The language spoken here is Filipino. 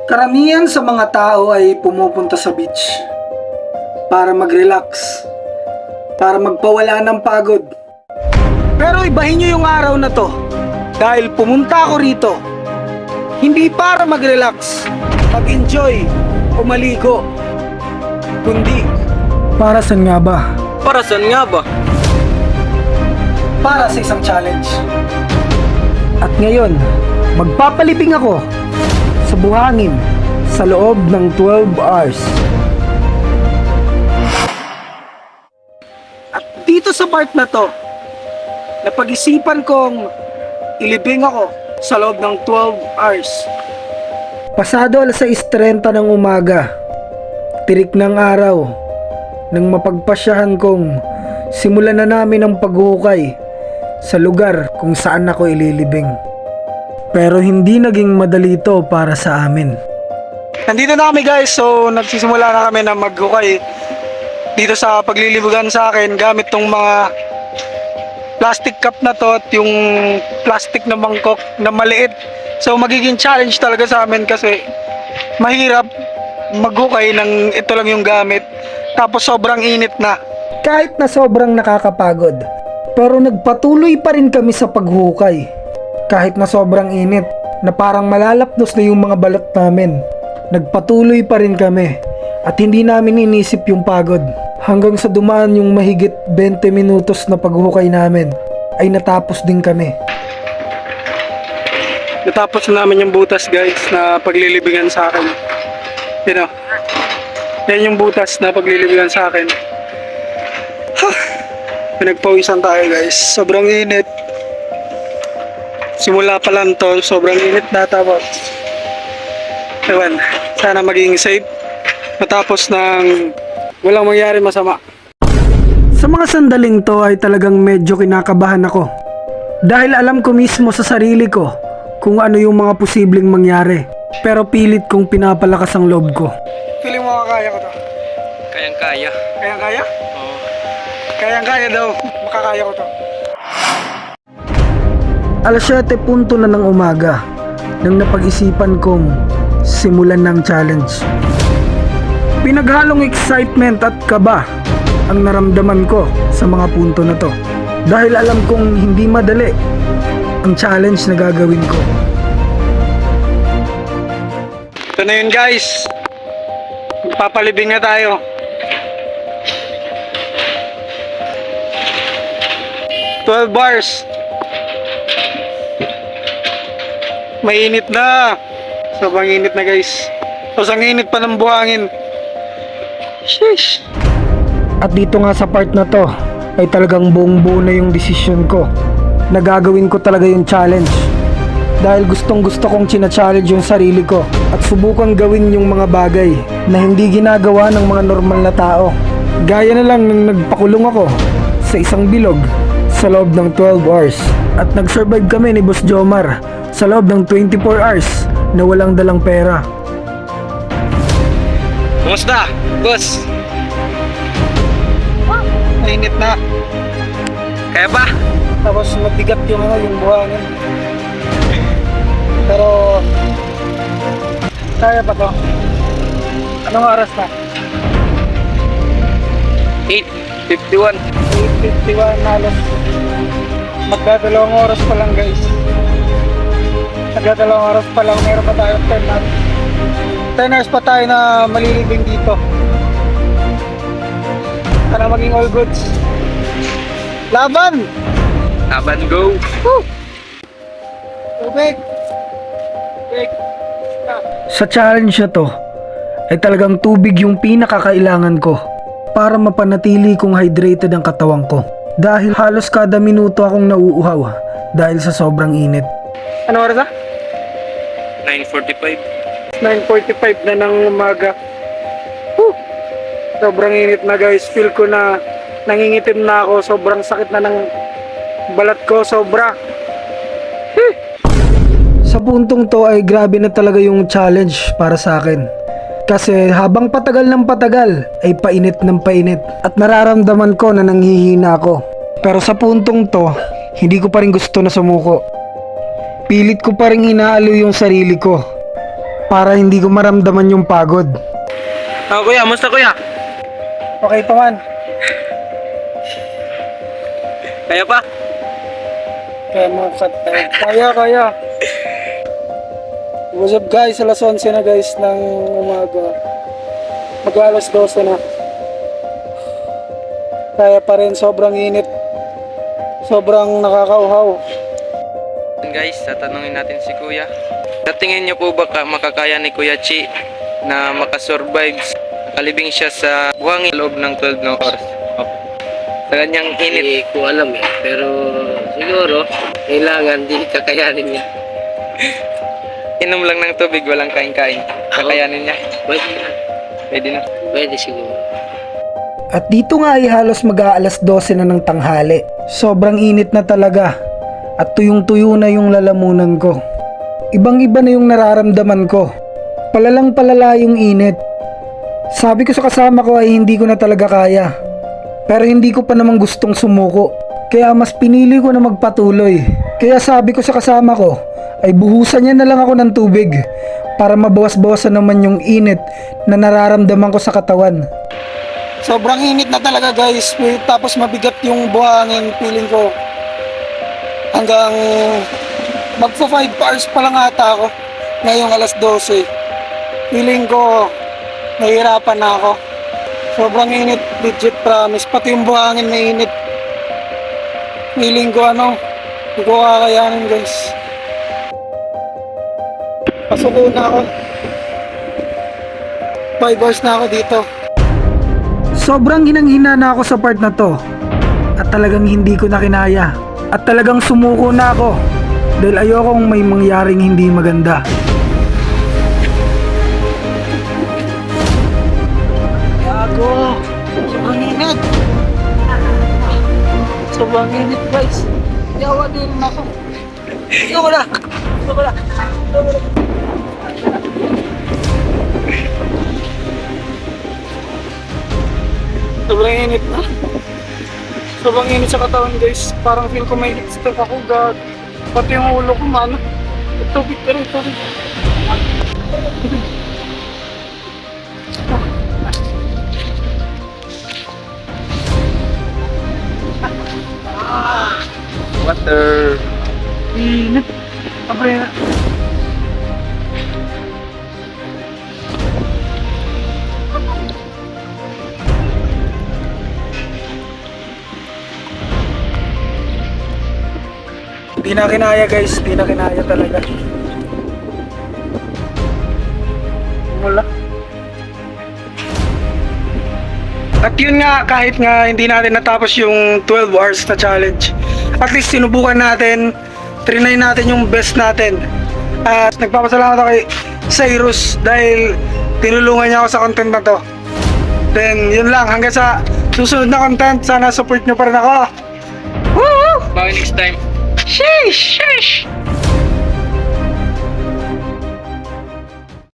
Karamihan sa mga tao ay pumupunta sa beach para mag-relax, para magpawala ng pagod. Pero ibahin nyo yung araw na to dahil pumunta ako rito hindi para mag-relax, mag-enjoy o maligo, kundi para saan nga ba? Para saan nga ba? Para sa isang challenge. At ngayon, magpapalibing ako sa buhangin sa loob ng 12 hours. At dito sa part na to, napag-isipan kong ilibing ako sa loob ng 12 hours. Pasado alas 6:30 ng umaga, tirik ng araw, nang mapagpasyahan kong simulan na namin ang paghuhukay sa lugar kung saan ako ililibing. Pero hindi naging madali ito para sa amin. Nandito na kami guys, so nagsisimula na kami na maghukay dito sa paglilibugan sa akin gamit tong mga plastic cup na to at yung plastic na mangkok na maliit. So magiging challenge talaga sa amin kasi mahirap maghukay ng ito lang yung gamit tapos sobrang init na. Kahit na sobrang nakakapagod, pero nagpatuloy pa rin kami sa paghukay. Kahit na sobrang init na parang malalapdos na yung mga balat namin, nagpatuloy pa rin kami at hindi namin inisip yung pagod. Hanggang sa dumaan yung mahigit 20 minutos na paghukay namin, ay natapos din kami. Natapos namin yung butas guys na paglilibingan sa akin. You know, yan yung butas na paglilibingan sa akin. Pinagpawisan tayo guys. Sobrang init. Simula pa lang to, sobrang init na tapos. Ewan, sana maging safe. Matapos ng walang mangyari masama. Sa mga sandaling to ay talagang medyo kinakabahan ako. Dahil alam ko mismo sa sarili ko kung ano yung mga posibleng mangyari. Pero pilit kong pinapalakas ang loob ko. Feeling mo makakaya ko to? Kayang-kaya. Kayang-kaya? Oo. Kayang-kaya daw. Makakaya ko to. Alas 7:00 na ng umaga nang napag-isipan kong simulan ng challenge. Pinaghalong excitement at kaba ang naramdaman ko sa mga punto na to. Dahil alam kong hindi madali ang challenge na gagawin ko. Ito na yun guys. Magpapalibing na tayo. 12 bars. Mainit na. Sobrang init na guys. Tapos ang init pa ng buhangin. Sheesh. At dito nga sa part na to ay talagang buong buo na yung desisyon ko na gagawin ko talaga yung challenge. Dahil gustong gusto kong china-challenge yung sarili ko at subukan gawin yung mga bagay na hindi ginagawa ng mga normal na tao. Gaya na lang nang nagpakulong ako sa isang bilog sa loob ng 12 hours at nag-survive kami ni Boss Jomar sa loob ng 24 hours na walang dalang pera. Kumusta? Boss? Mainit na. Kaya ba? Tapos mabigat yung yung buhangin. Pero kaya pa to. Anong oras na? 8:51. 8:51 halos. Magdadalawang oras pa lang guys. Magdadalawang oras pa lang. Meron pa tayo 10 hours. 10 hours pa tayo na malilibing dito. Sana maging all goods. Laban! Laban, go! Woo! Tubig! Tubig! Sa challenge na to, ay talagang tubig yung pinakakailangan ko para mapanatili kong hydrated ang katawan ko. Dahil halos kada minuto akong nauuhaw dahil sa sobrang init. Ano oras na? 9:45. 9:45 na ng umaga. Woo! Sobrang init na guys. Feel ko na nangingitim na ako. Sobrang sakit na ng balat ko. Sobra. Sa puntong to ay grabe na talaga yung challenge para sa akin. Kasi habang patagal ng patagal ay painit ng painit. At nararamdaman ko na nanghihina ako. Pero sa puntong to, hindi ko pa rin gusto na sumuko. Pilit ko pa rin inaalo yung sarili ko. para hindi ko maramdaman yung pagod. Kuya, musta kuya? Okay pa man. Kaya pa? Kaya mga kaya. What's up guys? Alas 11 na guys ng umaga. Mag-alas 12 na. Kaya pa rin, sobrang init. Sobrang nakakauhaw. Guys, tatanungin natin si kuya. Sa tingin niyo po ba makakaya ni Kuya Chi na makasurvive? Kalibing siya sa buhangin loob ng 12 na oras. Sa kanyang init. Hindi ko alam eh. Pero siguro, kailangan din kakayanin niya. Inom lang ng tubig, walang kain-kain. Kakayanin niya. Pwede na. Pwede na. Pwede siguro. At dito nga ay halos mag-aalas 12 na ng tanghali. Sobrang init na talaga. At tuyong-tuyo na yung lalamunan ko. Ibang-iba na yung nararamdaman ko. Palalang palala yung init. Sabi ko sa kasama ko ay hindi ko na talaga kaya. Pero hindi ko pa namang gustong sumuko. Kaya mas pinili ko na magpatuloy. Kaya sabi ko sa kasama ko ay buhusan niya na lang ako ng tubig para mabawas-bawasan naman yung init na nararamdaman ko sa katawan. Sobrang init na talaga guys. Tapos mabigat yung buhangin, feeling ko. Hanggang magpo 5 hours pa lang ata ako. Ngayong alas 12. Feeling ko nahihirapan na ako. Sobrang init, legit promise. Pati yung buhangin na init. Feeling ko hindi ko kakayanin guys. Pasuko na ako. 5 hours na ako dito. Sobrang hinang-hina na ako sa part na to. At talagang hindi ko na kinaya. At talagang sumuko na ako. Dahil ayokong may mangyaring hindi maganda. Gago! Sobrang init! Sobrang init guys. Yawa din ako. Ayoko na! Sobrang init na. Sobrang init sa katawan guys. Parang feel ko may heat stroke ako. God. Pati yung ulo ko man. Tubig ka rin, tubig. Water. Init. Abre na. Di na kinaya guys, di na kinaya talaga. Wala. At yun nga, kahit nga hindi natin natapos yung 12 hours na challenge, at least sinubukan natin, trinay natin yung best natin. At nagpapasalamat ako kay Cyrus dahil tinulungan niya ako sa content na to. Then yun lang, hanggang sa susunod na content, sana support nyo pa rin ako. Woo! Bye next time. Sheesh!